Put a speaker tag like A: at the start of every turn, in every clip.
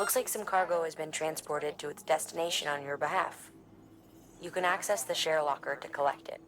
A: Looks like some cargo has been transported to its destination on your behalf. You can access the share locker to collect it.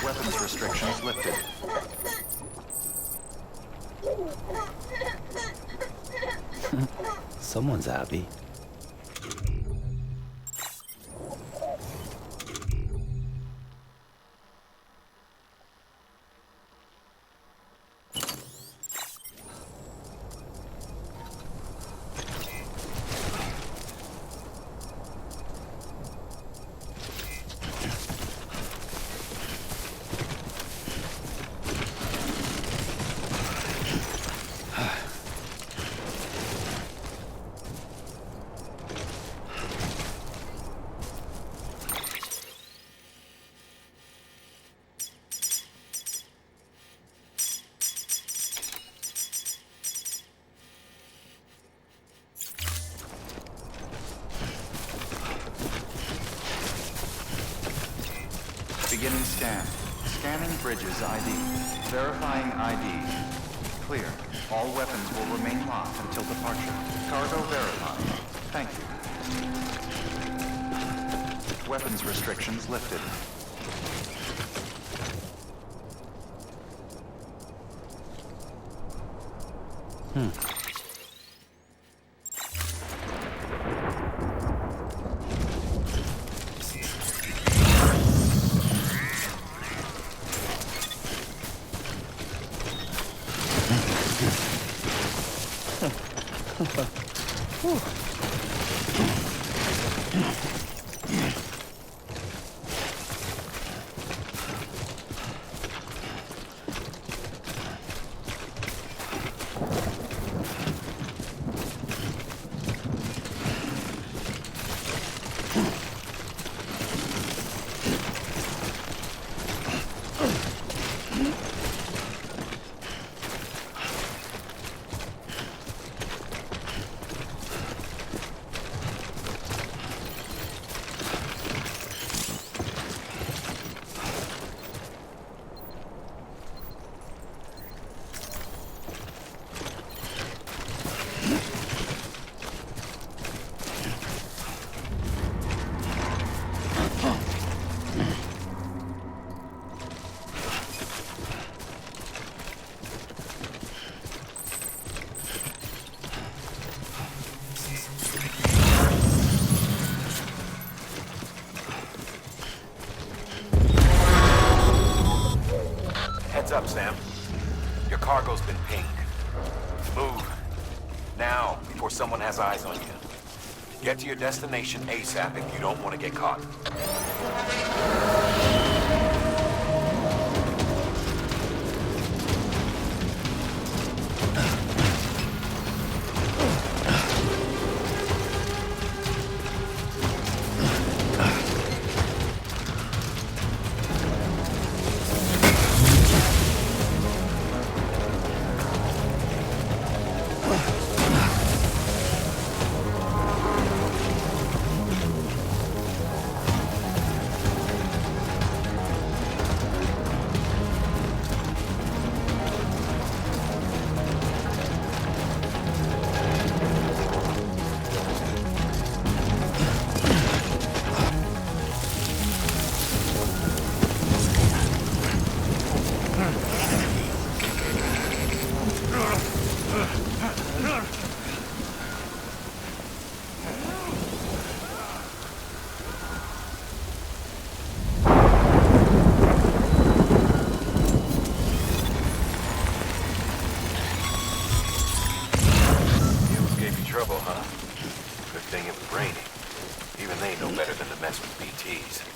B: Weapons restrictions lifted.
C: Someone's happy.
B: Beginning scan. Scanning bridges ID. Verifying ID. Clear. All weapons will remain locked until departure. Cargo verified. Thank you. Weapons restrictions lifted.
C: up, Sam. Your cargo's been pinged. Move. Now, before someone has eyes on you. Get to your destination ASAP if you don't want to get caught. Trouble, huh? Good thing it was raining. Even they know better than to mess with BTs.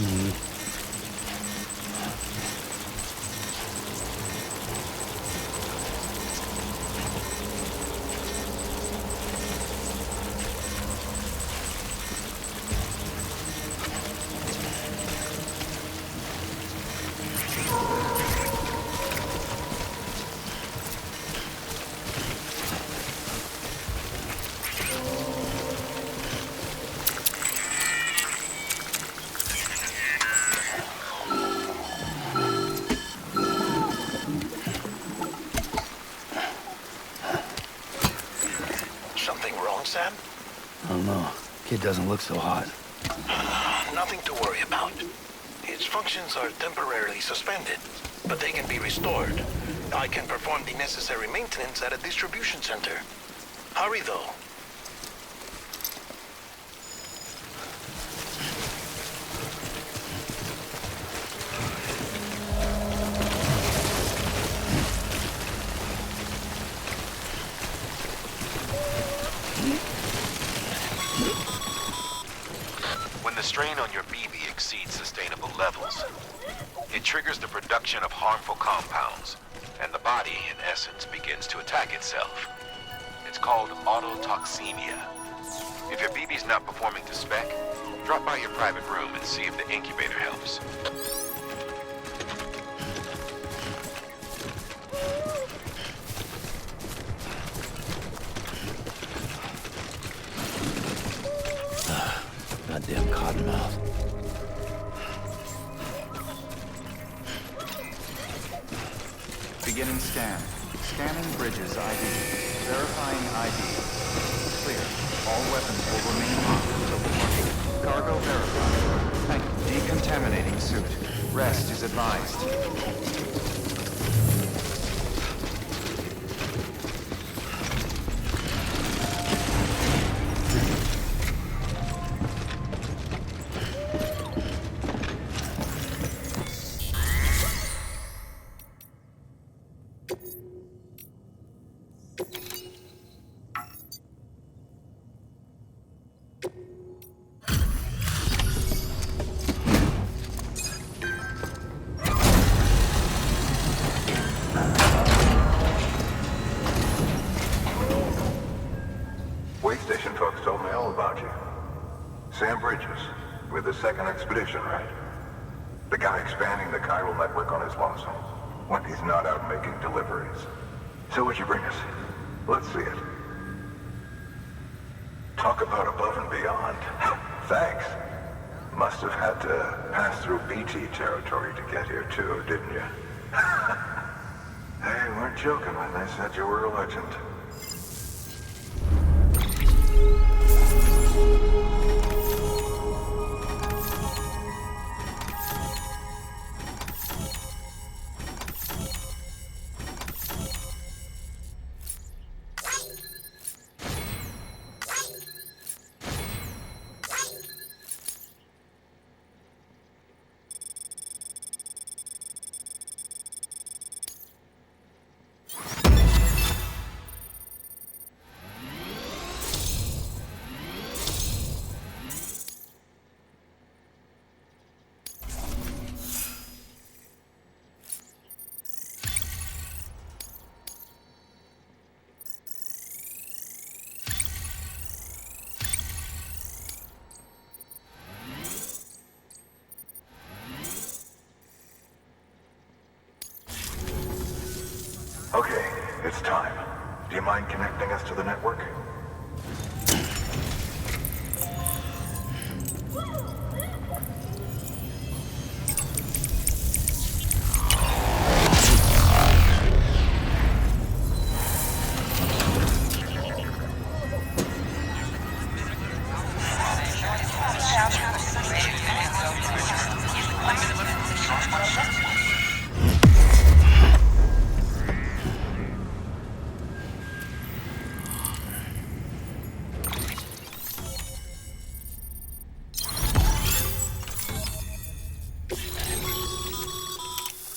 D: happening.
E: Something wrong, Sam?
D: I don't know. Kid doesn't look so hot.
E: Nothing to worry about. His functions are temporarily suspended, but they can be restored. I can perform the necessary maintenance at a distribution center. Hurry, though.
C: When the strain on your BB exceeds sustainable levels, it triggers the production of harmful compounds, and the body, in essence, begins to attack itself. It's called autotoxemia. If your BB's not performing to spec, drop by your private room and see if the incubator helps.
D: Goddamn cottonmouth.
B: Beginning scan. Scanning bridges ID. Verifying ID. Clear. All weapons will remain locked until departure. Cargo verified. Thank you. Decontaminating suit. Rest is advised.
F: Way station folks told me all about you. Sam Bridges, with the second expedition, right? The guy expanding the chiral network on his lonesome, when he's not out making deliveries. So what'd you bring us? Let's see it. Talk about above and beyond. Thanks. Must have had to pass through BT territory to get here too, didn't you? They weren't joking when they said you were a legend. Okay, it's time. Do you mind connecting us to the network?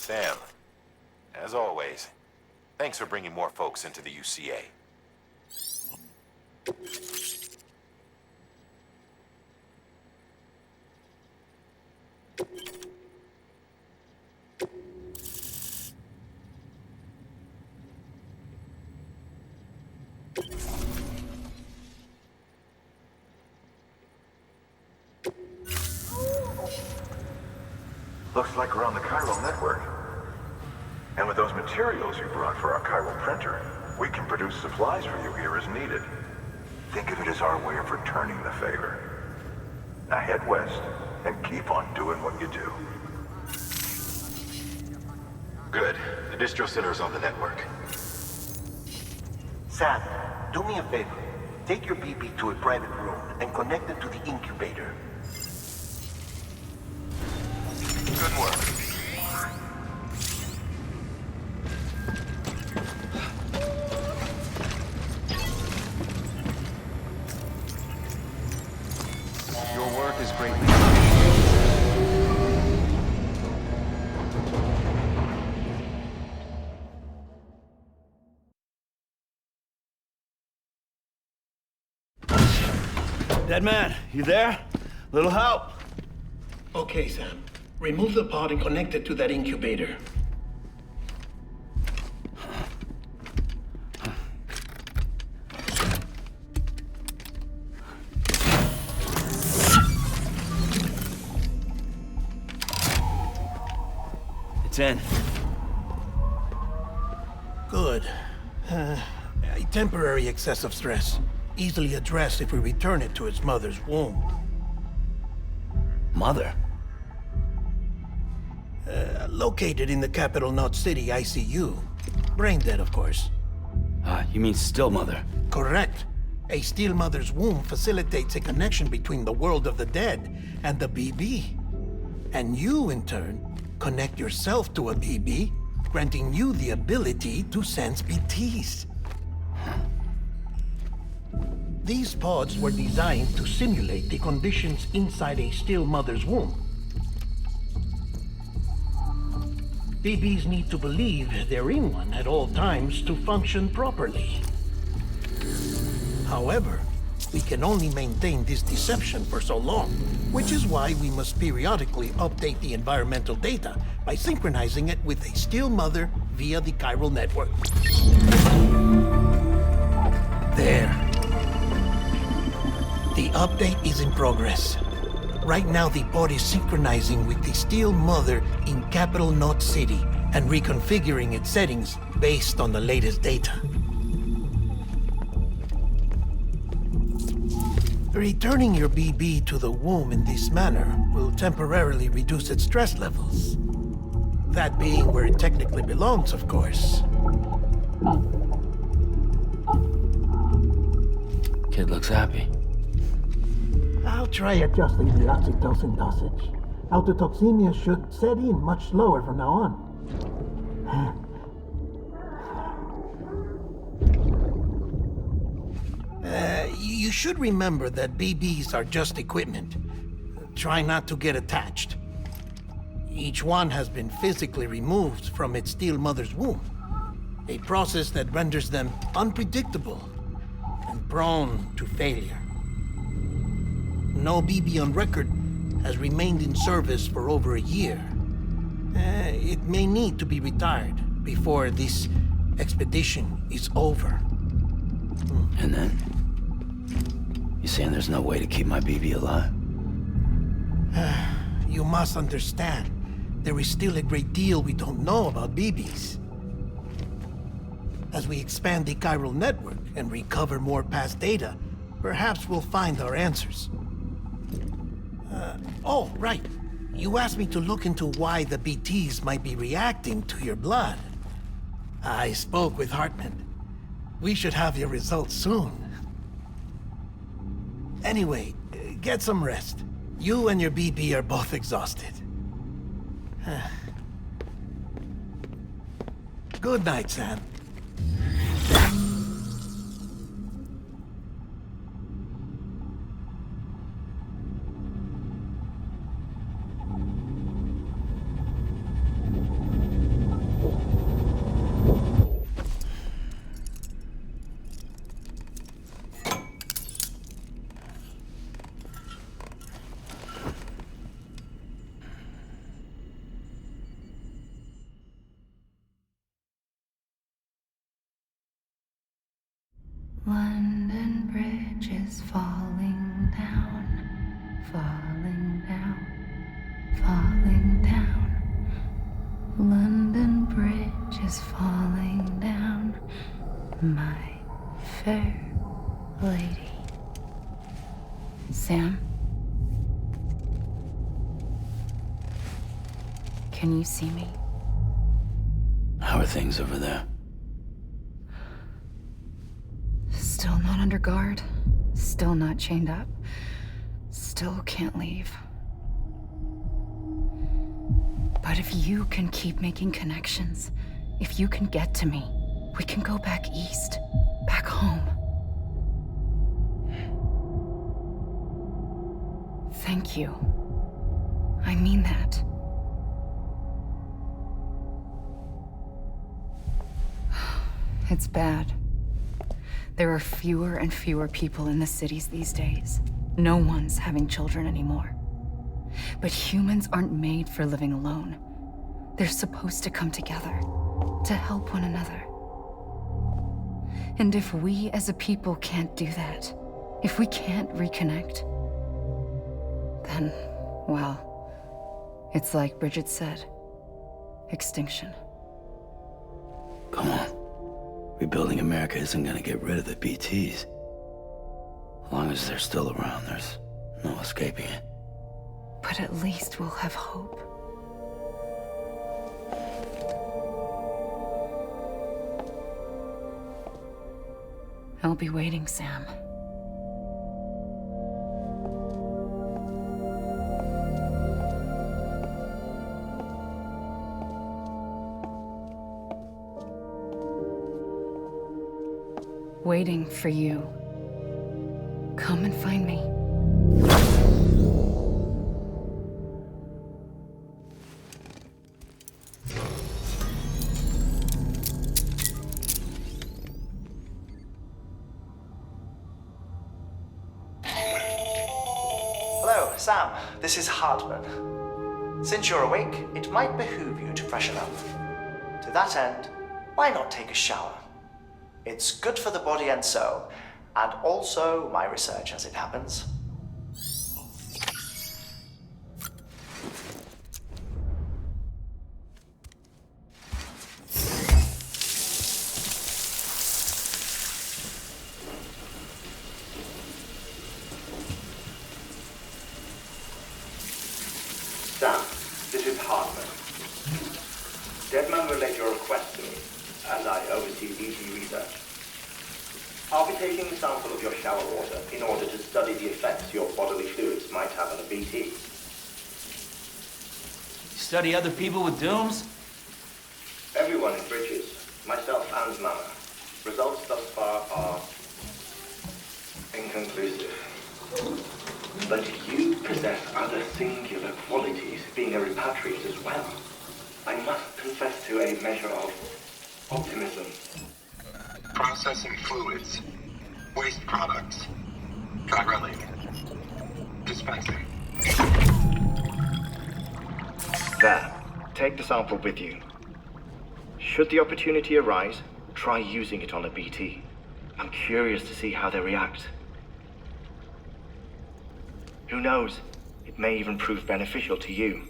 C: Sam, as always, thanks for bringing more folks into the UCA.
F: Looks like we're on the chiral network. And with those materials you brought for our chiral printer, we can produce supplies for you here as needed. Think of it as our way of returning the favor. Now head west and keep on doing what you do.
C: Good. The distro center is on the network.
E: Sam, do me a favor. Take your BB to a private room and connect it to the incubator.
C: Good work.
B: Your work is greatly
D: Dead man, you there? Little help?
E: Okay, Sam. Remove the pod and connect it to that incubator.
D: It's in.
E: Good. A temporary excessive stress. Easily addressed if we return it to its mother's womb.
D: Mother?
E: Located in the capital Knot City ICU. Brain dead, of course.
D: You mean still mother?
E: Correct. A still mother's womb facilitates a connection between the world of the dead and the BB. And you, in turn, connect yourself to a BB, granting you the ability to sense BTs. These pods were designed to simulate the conditions inside a still mother's womb. BBs need to believe they're in one at all times to function properly. However, we can only maintain this deception for so long, which is why we must periodically update the environmental data by synchronizing it with a still mother via the chiral network. There. The update is in progress. Right now, the pod is synchronizing with the still mother in capital Knot City and reconfiguring its settings based on the latest data. Returning your BB to the womb in this manner will temporarily reduce its stress levels. That being where it technically belongs, of course.
D: Kid looks happy.
E: I'll try adjusting the oxytocin dosage. Autotoxemia should set in much slower from now on. You should remember that BBs are just equipment. Try not to get attached. Each one has been physically removed from its still mother's womb. A process that renders them unpredictable and prone to failure. No BB on record has remained in service for over a year. It may need to be retired before this expedition is over.
D: And then? You saying there's no way to keep my BB alive?
E: You must understand, there is still a great deal we don't know about BBs. As we expand the chiral network and recover more past data, perhaps we'll find our answers. Oh, right. You asked me to look into why the BTs might be reacting to your blood. I spoke with Hartman. We should have your results soon. Anyway, get some rest. You and your BB are both exhausted. Good night, Sam.
G: Bridge is falling down, falling down, falling down. London Bridge is falling down, my fair lady. Sam? Can you see me?
D: How are things over there?
G: Still not under guard. Still not chained up. Still can't leave. But if you can keep making connections, if you can get to me, we can go back east, back home. Thank you. I mean that. It's bad. There are fewer and fewer people in the cities these days. No one's having children anymore. But humans aren't made for living alone. They're supposed to come together, to help one another. And if we as a people can't do that, if we can't reconnect, then, well, it's like Bridget said, extinction.
D: Come on. Rebuilding America isn't gonna get rid of the BTs. As long as they're still around, there's no escaping it.
G: But at least we'll have hope. I'll be waiting, Sam. Waiting for you. Come and find me.
H: Hello, Sam. This is Hartman. Since you're awake, it might behoove you to freshen up. To that end, why not take a shower? It's good for the body and soul, and also my research as it happens.
I: Sam, this is Hartman. Deadman relayed your request to me, as I oversee BT research. I'll be taking a sample of your shower water in order to study the effects your bodily fluids might have on a BT.
J: Study other people with dooms?
I: Everyone in Bridges, myself and Mama. Results thus far are inconclusive. But you possess other singular qualities, being a repatriate as well. I must confess to a measure of optimism.
F: Processing fluids. Waste products. Chiralic. Dispensing.
I: There. Take the sample with you. Should the opportunity arise, try using it on a BT. I'm curious to see how they react. Who knows? It may even prove beneficial to you.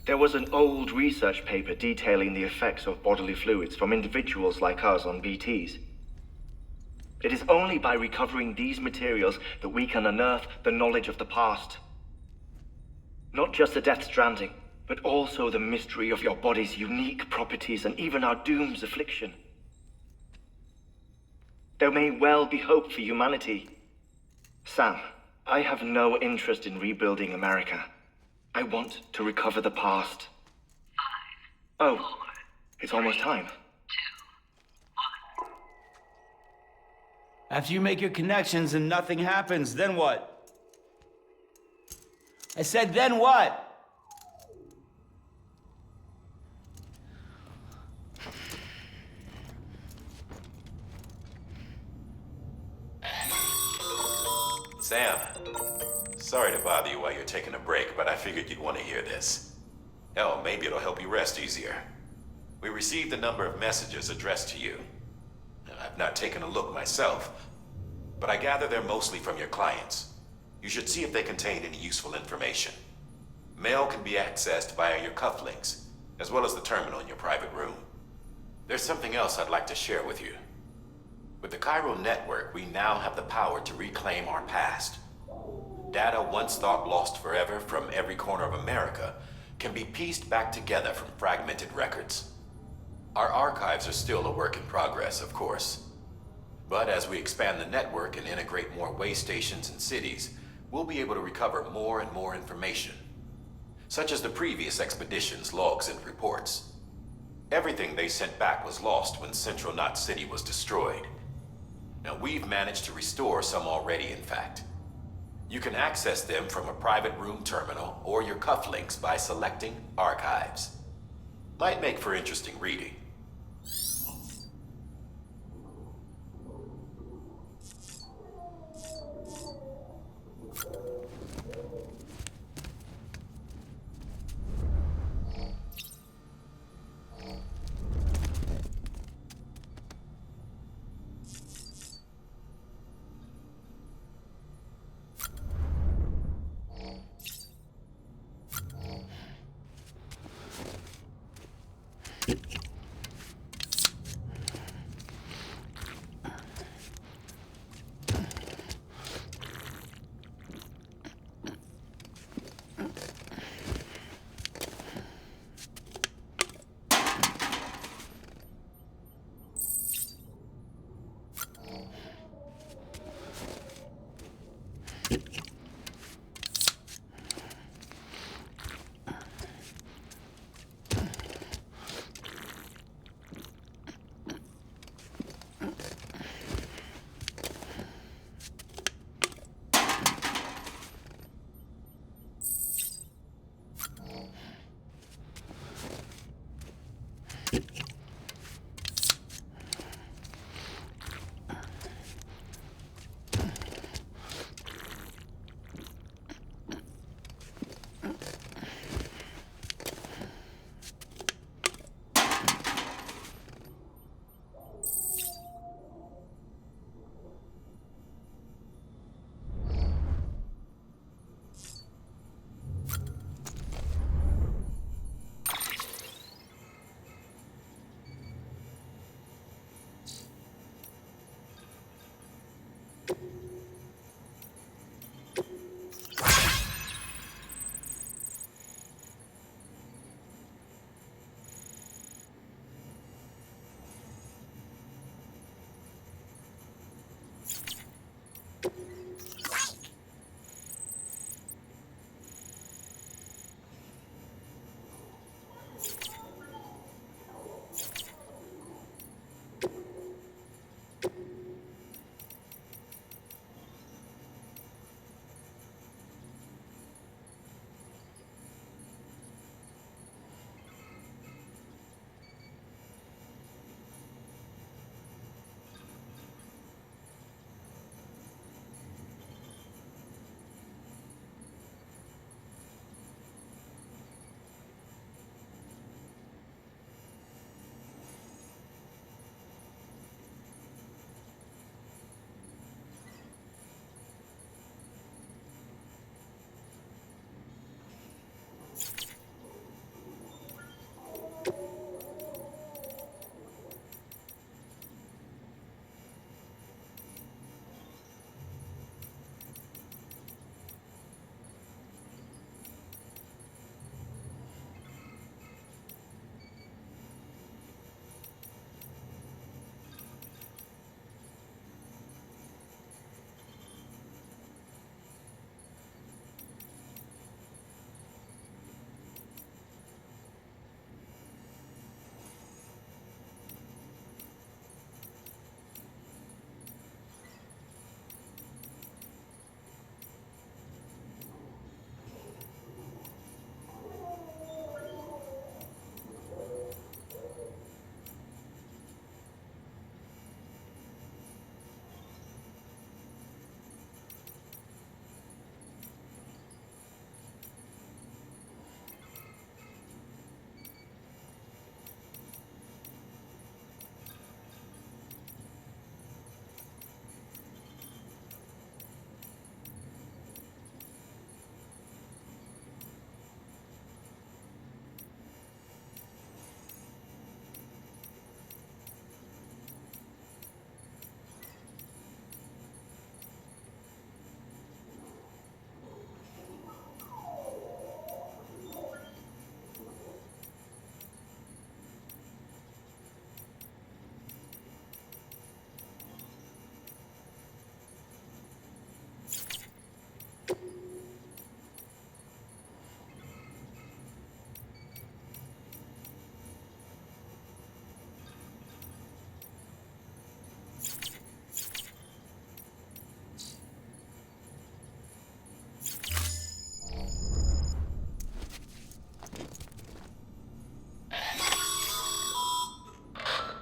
I: There was an old research paper detailing the effects of bodily fluids from individuals like us on BTs. It is only by recovering these materials that we can unearth the knowledge of the past. Not just the Death Stranding, but also the mystery of your body's unique properties and even our doom's affliction. There may well be hope for humanity. Sam, I have no interest in rebuilding America. I want to recover the past. 5, 4, oh, it's almost time.
J: 2, 1. After you make your connections and nothing happens, then what? I said, then what?
C: Sam, sorry to bother you while you're taking a break, but I figured you'd want to hear this. Hell, maybe it'll help you rest easier. We received a number of messages addressed to you. I've not taken a look myself, but I gather they're mostly from your clients. You should see if they contain any useful information. Mail can be accessed via your cufflinks, as well as the terminal in your private room. There's something else I'd like to share with you. With the chiral network, we now have the power to reclaim our past. Data once thought lost forever from every corner of America can be pieced back together from fragmented records. Our archives are still a work in progress, of course. But as we expand the network and integrate more way stations and cities, we'll be able to recover more and more information, such as the previous expedition's logs and reports. Everything they sent back was lost when Central Knot City was destroyed. Now, we've managed to restore some already, in fact. You can access them from a private room terminal or your cufflinks by selecting Archives. Might make for interesting reading.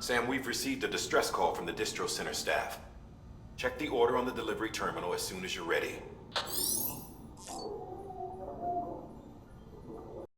C: Sam, we've received a distress call from the distro center staff. Check the order on the delivery terminal as soon as you're ready.